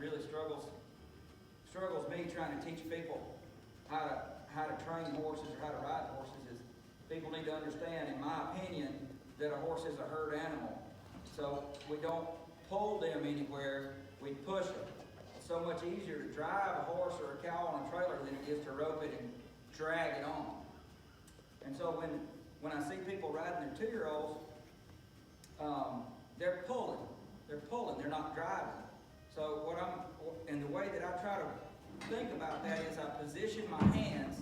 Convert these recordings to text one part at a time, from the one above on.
really struggles me trying to teach people how to train horses or how to ride horses is people need to understand, in my opinion, that a horse is a herd animal. So we don't pull them anywhere, we push them. It's so much easier to drive a horse or a cow on a trailer than it is to rope it and drag it on. And so when I see people riding their 2-year-olds, they're pulling. They're pulling, they're not driving. So and the way that I try to think about that is I position my hands.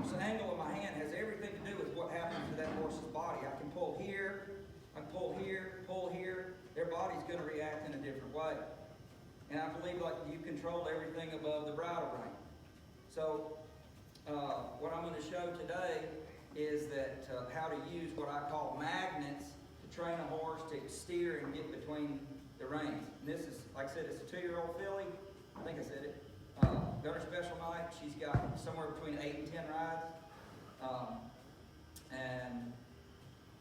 So the angle of my hand has everything to do with what happens to that horse's body. I can pull here, I can pull here, pull here. Their body's going to react in a different way. And I believe like you control everything above the bridle rein. So what I'm going to show today is that how to use what I call magnets to train a horse to steer and get between the reins. And this is, like I said, it's a 2-year-old filly. I think I said it. Got her special night. She's got somewhere between 8 and 10 rides.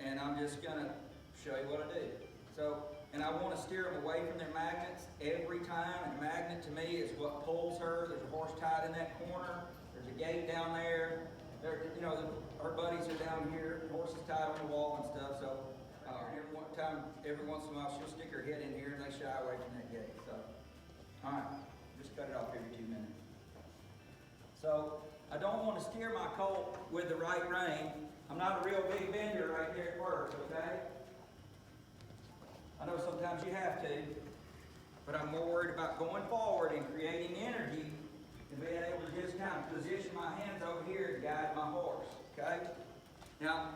And I'm just going to show you what I do. So, and I want to steer them away from their magnets every time. And a magnet to me is what pulls her. There's a horse tied in that corner. There's a gate down there. Her buddies are down here. The horse is tied on the wall and stuff. So every once in a while, she'll stick her head in here and they shy away from that gate. So, all right, just cut it off every 2 minutes. So I don't want to steer my colt with the right rein. I'm not a real big bender right here at work, okay? I know sometimes you have to, but I'm more worried about going forward and creating energy and being able to just kind of position my hands over here to guide my horse, okay? Now,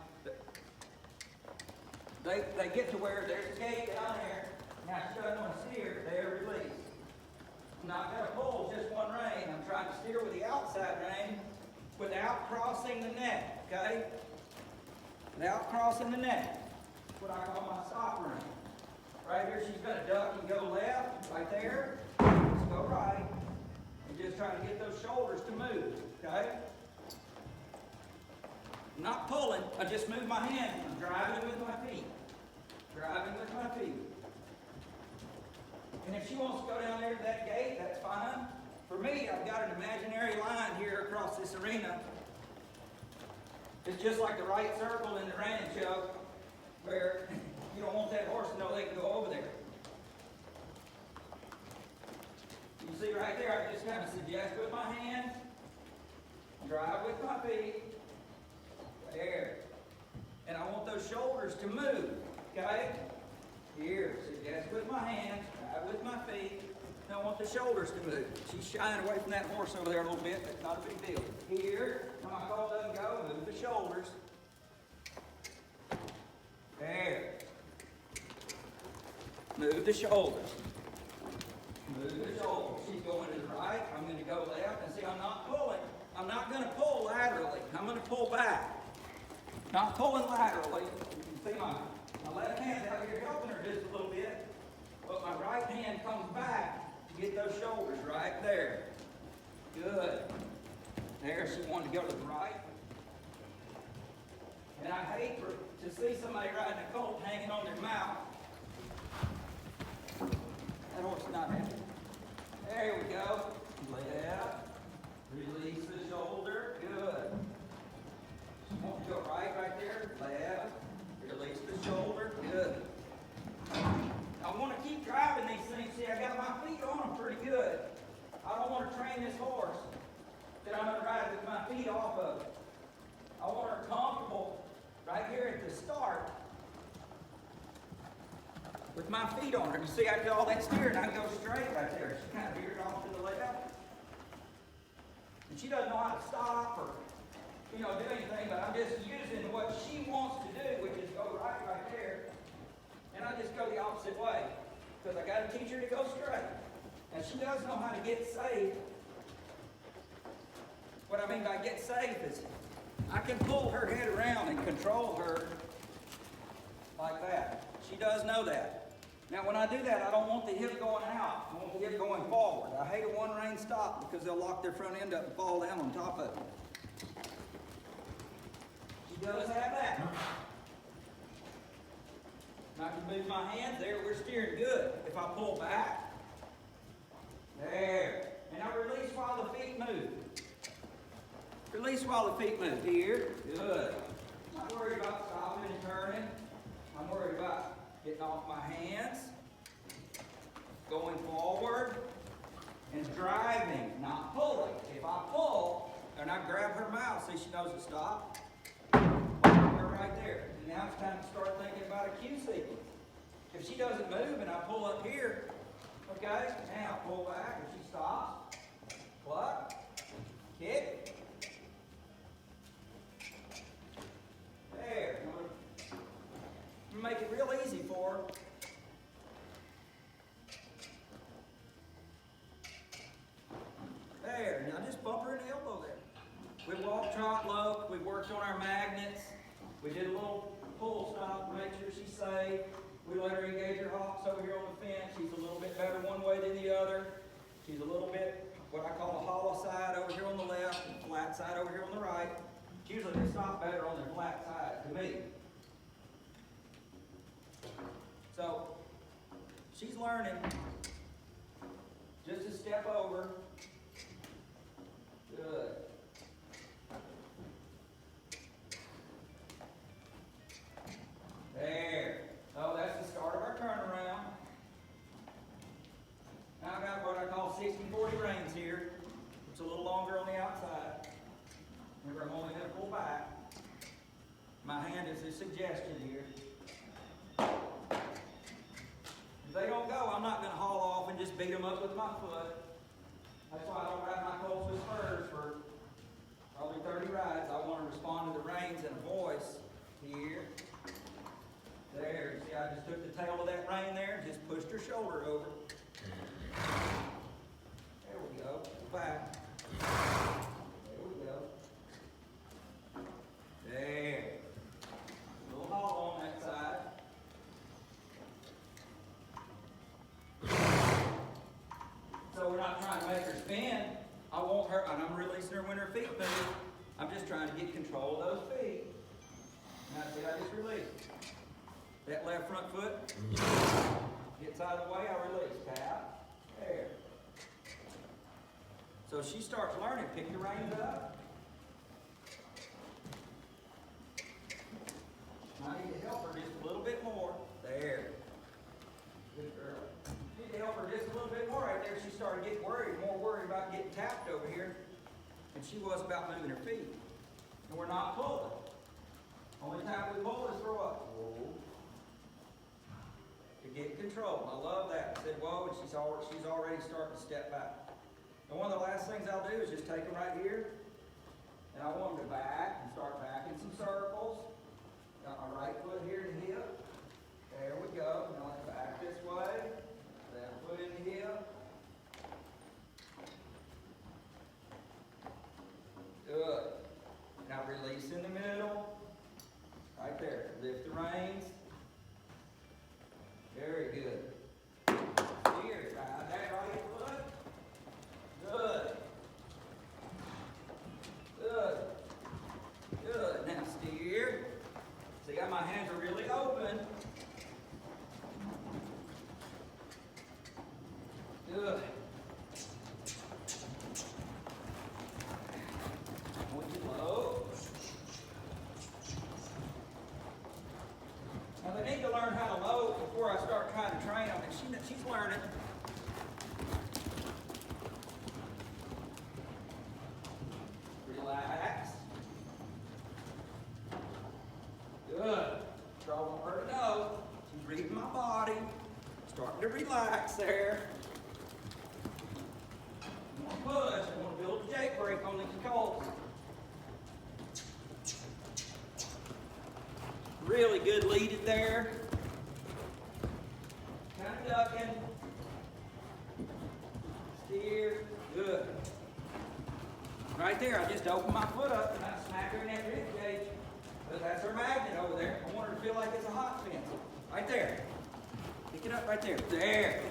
they get to where there's a gate down there. Now, she doesn't want to steer, they're released. I'm not going to pull just one rein. I'm trying to steer with the outside rein without crossing the neck, okay? Without crossing the neck. That's what I call my stop rein. Right here, she's going to duck and go left, right there. Just go right. And just trying to get those shoulders to move, okay? I'm not pulling, I just move my hands. I'm driving with my feet. Driving with my feet. And if she wants to go down there to that gate, that's fine. For me, I've got an imaginary line here across this arena. It's just like the right circle in the ranch show, where you don't want that horse to know they can go over there. You see right there, I just kind of suggest with my hands, drive with my feet, there. And I want those shoulders to move, okay? Here, suggest with my hands, drive with my feet. And I want the shoulders to move. She's shying away from that horse over there a little bit, that's not a big deal. Here, when my colt doesn't go, move the shoulders. There. Move the shoulders. Move the shoulders. She's going to the right. I'm going to go left. And see, I'm not pulling. I'm not going to pull laterally. I'm going to pull back. Not pulling laterally. You can see my left hand's out here helping her just a little bit. But my right hand comes back to get those shoulders right there. Good. There, she wanted to go to the right. And I hate to see somebody riding a colt hanging on their mouth. That horse is not happy. There we go. Left. Release the shoulder. Good. She wants to go right there. Left. Release the shoulder. Good. I want to keep driving these things. See, I got my feet on them pretty good. I don't want to train this horse that I'm going to ride with my feet off of it. I want her comfortable right here at the start with my feet on her. You see, I do all that steering, I go straight right there. She kind of veered off to the left. And she doesn't know how to stop or, do anything, but I'm just using what she wants to do, which is go right there. And I just go the opposite way, because I got to teach her to go straight. And she does know how to get safe. What I mean by get safe is I can pull her head around and control her like that. She does know that. Now when I do that, I don't want the hip going out. I want the hip going forward. I hate a one-rein stop because they'll lock their front end up and fall down on top of it. She does have that. And I can move my hands there. We're steering good. If I pull back, There. And now release while the feet move. Release while the feet move. Here. Good. I'm not worried about stopping and turning. I'm worried about getting off my hands, going forward, and driving, not pulling. If I pull, and I grab her mouth, see, she knows to stop. Her right there. And now it's time to start thinking about a cue sequence. If she doesn't move and I pull up here, okay, now pull back. If she stops, cluck, kick. There. I'm gonna make it real easy for her. There. Now just bump her in the elbow there. We walk, trot, lope. We worked on our magnets. We did a little pull stop to make sure she's safe. We let her engage her hops over here on the fence. She's a little bit better one way than the other. She's a little bit what I call a hollow side over here on the left and flat side over here on the right. Usually they stop better on their flat side to me. So she's learning just to step over. Good. There. Oh, that's the start of our turnaround. Now I got what I call 60-40 reins here. It's a little longer on the outside. Remember, I'm only going to pull back. My hand is a suggestion here. If they don't go, I'm not going to haul off and just beat them up with my foot. That's why I don't ride my colts with spurs for probably 30 rides. I want to respond to the reins in a voice here. There, you see, I just took the tail of that rein there and just pushed her shoulder over. There we go. Back. There we go. There. A little hollow on that side. So we're not trying to make her spin. I want her, and I'm releasing her when her feet move. I'm just trying to get control of those feet. Now see, I just released. That left front foot gets out of the way, I release. Tap. There. So she starts learning. Pick your reins up. I need to help her just a little bit more. There. Good girl. Need to help her just a little bit more right there. She started getting more worried about getting tapped over here than she was about moving her feet. And we're not pulling. Only time we pull is for what? Whoa. To get control. I love that. I said, whoa, and she's already starting to step back. And one of the last things I'll do is just take them right here, and I want them to back and start backing some circles. Got my right foot here in the hip. There we go. Now let's back this way. Left foot in the hip. Good. Now release in the middle. Right there. Lift the reins. Very good. Here, ride that right foot. Good. Good. Good. Now steer. See how my hands are really open. Good. When you low. Now they need to learn how to load before I start trying to train them, and she's learning. Relax. Good. So I want her to know she's reading my body, starting to relax there. I'm going to push. I'm going to build a jake brake on these colts. Really good leaded there. Kind of ducking. Steer. Good. Right there, I just opened my foot up and I smack her in that rib cage. But that's her magnet over there. I want her to feel like it's a hot fence. Right there. Pick it up right there. There.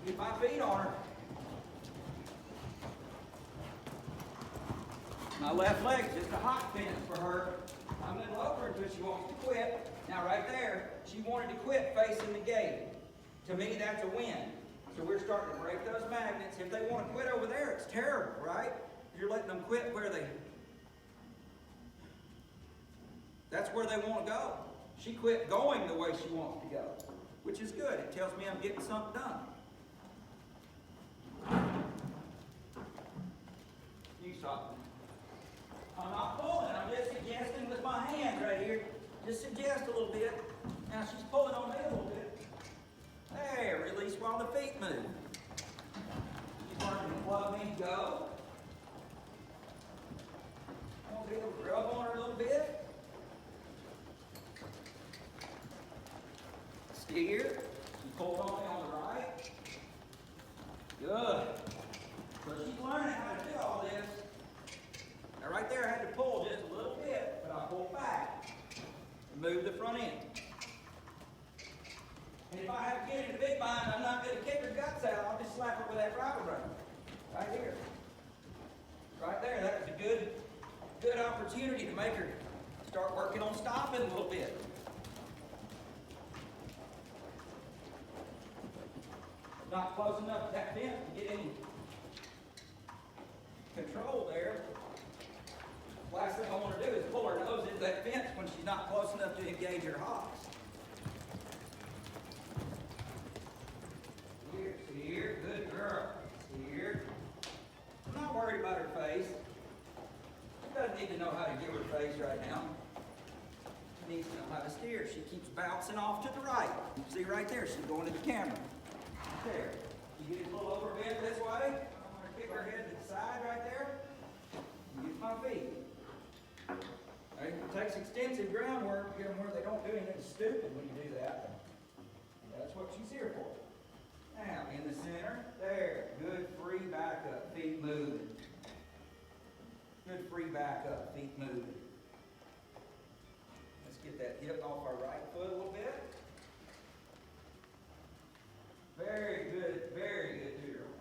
Get my feet on her. My left leg's just a hot fence for her. I'm going to lower her until she wants to quit. Now right there, she wanted to quit facing the gate. To me, that's a win. So we're starting to break those magnets. If they want to quit over there, it's terrible, right? You're letting them quit where that's where they want to go. She quit going the way she wants to go, which is good. It tells me I'm getting something done. You stop. I'm not pulling. I'm just suggesting with my hand right here. Just suggest a little bit. Now she's pulling on me a little bit. There, release while the feet move. She's learning to love me, go. Want to be able to rub on her a little bit. Steer. She pulled on me on the right. Good. So she's learning how to do all this. Now right there I had to pull just a little bit, but I pulled back and moved the front end. And if I have to get in a big bind, I'm not going to kick her guts out. I'll just slap her with that rifle run. Right here. Right there. That was a good opportunity to make her start working on stopping a little bit. Not close enough to that fence to get any control there. Last thing I want to do is pull her nose into that fence when she's not close enough to engage her hocks. Here, good girl. Here. I'm not worried about her face. She doesn't need to know how to give her face right now. She needs to know how to steer. She keeps bouncing off to the right. You see right there, she's going to the camera. There. You get a little overbent this way. I'm going to kick her head to the side right there. And use my feet. It takes extensive groundwork to get them where they don't do anything stupid when you do that. That's what she's here for. Now, in the center, there. Good free back up, feet moving. Good free back up, feet moving. Let's get that hip off our right foot a little bit. Very good, Doodle.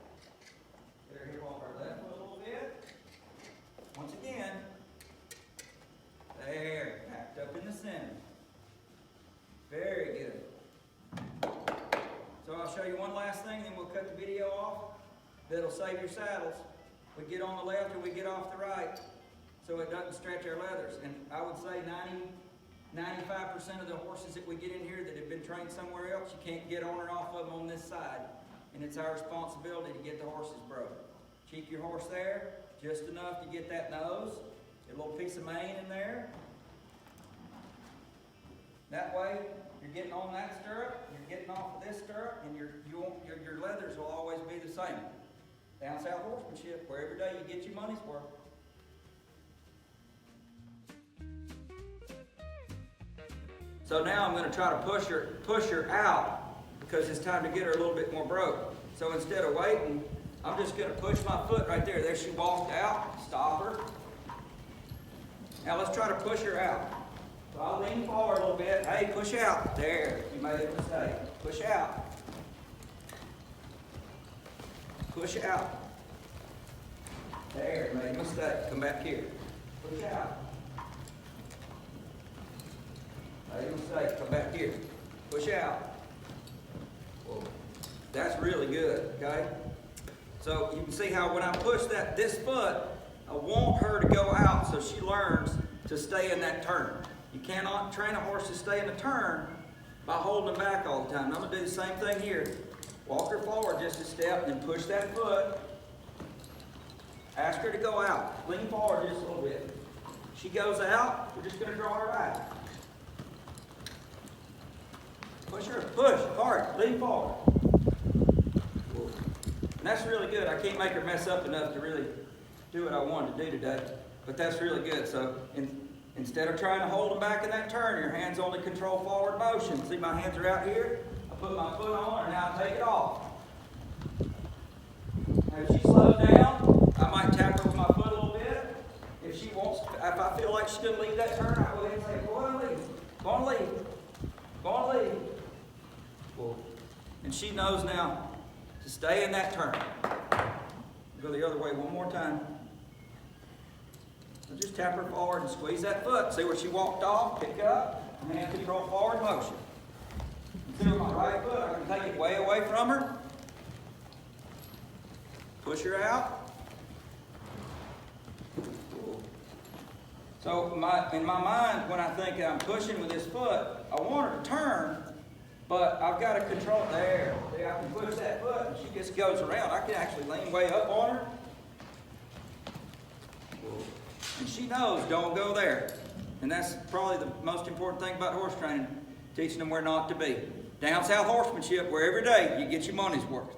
Get our hip off our left foot a little bit. Once again, there, packed up in the center. Very good. So I'll show you one last thing, then we'll cut the video off. That'll save your saddles. We get on the left or we get off the right, so it doesn't stretch our leathers. And I would say 95% of the horses that we get in here that have been trained somewhere else, you can't get on or off of them on this side. And it's our responsibility to get the horses broken. Cheek your horse there, just enough to get that nose, a little piece of mane in there. That way, you're getting on that stirrup, you're getting off of this stirrup, and your leathers will always be the same. Down South Horsemanship, where every day you get your money's worth. So now I'm going to try to push her out because it's time to get her a little bit more broke. So instead of waiting, I'm just going to push my foot right there. There she walked out. Stop her. Now let's try to push her out. So I'll lean forward a little bit. Hey, push out. There. You made a mistake. Push out. Push out. There. Made a mistake. Come back here. Push out. Made a mistake. Come back here. Push out. Whoa. That's really good, okay? So you can see how when I push this foot, I want her to go out so she learns to stay in that turn. You cannot train a horse to stay in a turn by holding them back all the time. I'm going to do the same thing here. Walk her forward just a step and push that foot. Ask her to go out. Lean forward just a little bit. She goes out, we're just going to draw her back. Push her. Push hard. Lean forward. And that's really good. I can't make her mess up enough to really do what I wanted to do today. But that's really good. So instead of trying to hold them back in that turn, your hands only control forward motion. See, my hands are out here. I put my foot on and now I take it off. Now if she slows down, I might tap her with my foot a little bit. If she wants, if I feel like she's going to leave that turn, I go ahead and say, go on and leave. Go on and leave. Go on and leave. Cool. And she knows now to stay in that turn. Go the other way one more time. So just tap her forward and squeeze that foot. See where she walked off, pick up, and hand control forward motion. See with my right foot, I can take it way away from her. Push her out. So in my mind, when I think I'm pushing with this foot, I want her to turn, but I've got to control it there. See, I can push that foot and she just goes around. I can actually lean way up on her. And she knows, don't go there. And that's probably the most important thing about horse training, teaching them where not to be. Down south horsemanship, where every day you get your money's worth.